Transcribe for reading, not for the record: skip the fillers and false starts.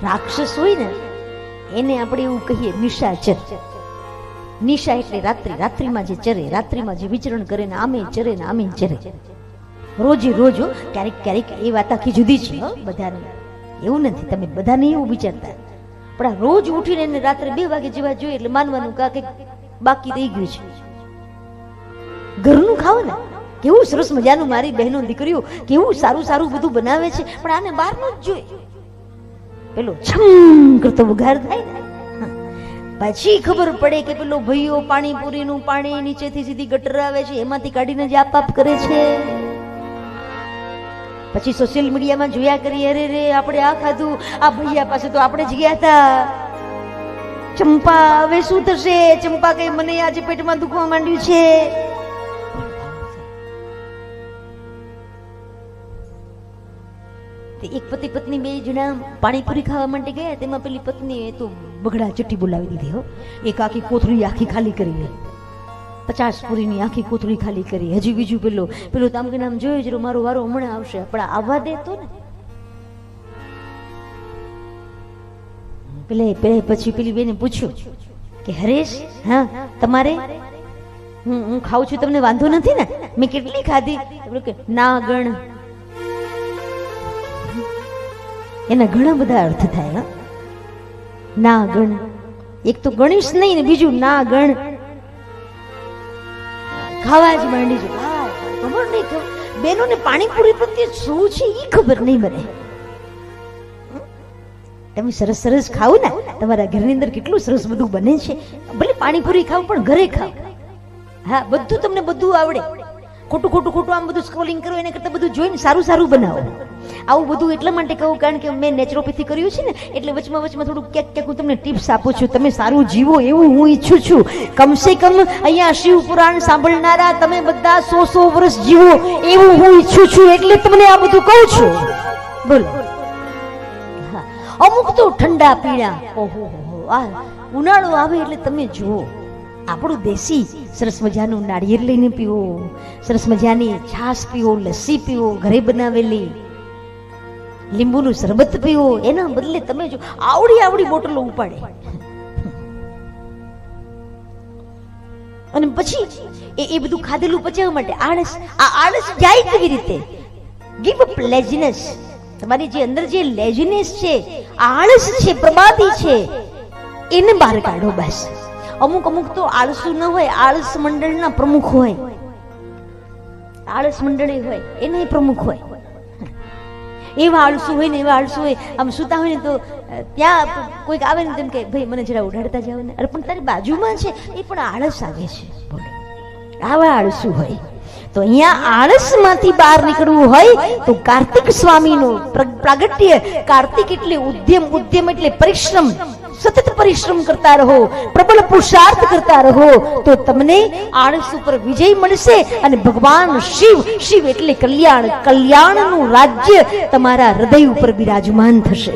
રાક્ષસ હોય ને એને આપણે એવું કહીએ નિશાચર. નિશા એટલે રાત્રિ, રાત્રિમાં જે ચરે, રાત્રિમાં જે વિચરણ કરે ને આમે ચરે ને આમે ચરે. રોજે રોજ. ક્યારેક ક્યારેક એ વાત આખી જુદી છે બધાને, એવું નથી, તમે બધાને એવું વિચારતા. પણ આ રોજ ઉઠીને એને રાત્રે 2 વાગે જેવા જોઈએ એટલે માનવાનું કે બાકી રહી ગયું છે. ઘરનું ખાવ ને કેવું સરસ મજાનું, મારી બહેનો દીકરીઓ કેવું સારું સારું બધું બનાવે છે, પણ આને બહારનું જ જોઈએ. પેલો છમ કરતો વઘાર થાય ને, પછી ખબર પડે કે પેલો ભાઈઓ પાણીપુરીનું પાણી નીચેથી સીધી ગટર આવે છે એમાંથી કાઢીને જ આપ કરે છે. પછી સોશિયલ મીડિયામાં જોયા કરીએ, અરે રે આપણે આ ખાધું, આ ભૈયા પાસે તો આપણે જ ગયા હતા. ચંપા હવે શું થશે? ચંપા કઈ મને આજે પેટમાં દુખવા માંડ્યું છે. એક પતિ પત્ની 2 જણા પાણીપુરી ખાવા માટે ગયા. તેમાં પેલી પત્નીએ તો બગડા ચટ્ટી બોલાવી દીધી હો. એક આખી કોથળી આખી ખાલી કરી લે, 50 પૂરીની આખી કોથળી ખાલી કરી. હજી બીજું પેલો તામ કે નામ જોયો જરો મારો વારો હમણાં આવશે, પણ આવવા દે તો ને. પેલે પછી પેલી બેને પૂછ્યું કે હરેશ, હા તમારે? હું ખાઉં છું, તમને વાંધો નથી ને? મેં કેટલી ખાધી? કે ના ગણ. એના ઘણા બધા અર્થ થાય. ના ગણ, એક તો ગણીશ નહીં ને બીજું ના ગણ. ખાવા જ માંડી છે. ખબર નહીં બેનોને પાણીપુરી પ્રત્યે શું છે એ ખબર નહીં મને. તમે સરસ સરસ ખાવ ને, તમારા ઘરની અંદર કેટલું સરસ બધું બને છે. ભલે પાણીપુરી ખાવ પણ ઘરે ખાવ. હા બધું તમને બધું આવડે. ખોટું આમ બધું સ્ક્રોલિંગ કરો એના કરતા બધું જોઈને સારું સારું બનાવો. આવું બધું એટલા માટે કહું કારણ કે મેં નેચરોપેથી કર્યું છે ને, એટલે વચમાં થોડું ક્યાંક હું તમને ટિપ્સ આપું છું. તમે સારું જીવો એવું હું ઈચ્છું છું. કમસે કમ અહીંયા શિવ પુરાણ સાંભળનારા તમે બધા 100 વર્ષ જીવો એવું હું ઈચ્છું છું, એટલે તમને આ બધું કહું છું. બોલો. હા અમુક તો ઠંડા પીણા, ઓહો આ ઉનાળો આવે એટલે તમે જુઓ આપણું દેશી સરસ મજાનું નાળિયેર લઈને પીવો, સરસ મજાની છાશ પીવો, લસ્સી પીવો ઘરે બનાવેલી, લીંબુનું શરબત પીવો. એના બદલે તમે જો આવડી બોટલો ઉપાડે અને પછી એ બધું ખાધેલું પચાવવા માટે આળસ જાય કેવી રીતે? Give up laziness. તમારી જે અંદર જે લેઝીનેસ છે, આળસ છે, પ્રમાદી છે, એને બહાર કાઢો બસ. અમુક તો આળસુ ન હોય, આળસ મંડળના પ્રમુખ હોય, આળસ મંડળી હોય એને પ્રમુખ હોય. એવા આળસુ હોય ને, એવા આળસુ હોય આમ સુતા હોય ને તો ત્યાં કોઈક આવે ને તેમ કે ભાઈ મને જરા ઉડાડતા જાવ ને. અરે પણ તારી બાજુમાં છે એ પણ આળસ આવે છે. બોલો આવા આળસુ હોય. તો અહીંયા આળસ માંથી બહાર નીકળવું હોય તો કાર્તિક સ્વામીનું પ્રાગટ્ય. કાર્તિક એટલે ઉદ્યમ, ઉદ્યમ એટલે પરિશ્રમ. સતત પરિશ્રમ કરતા રહો, પ્રબળ પુરુષાર્થ કરતા રહો તો તમને આળસ ઉપર વિજય મળશે. અને ભગવાન શિવ એટલે કલ્યાણ, કલ્યાણનું રાજ્ય તમારા હૃદય ઉપર બિરાજમાન થશે.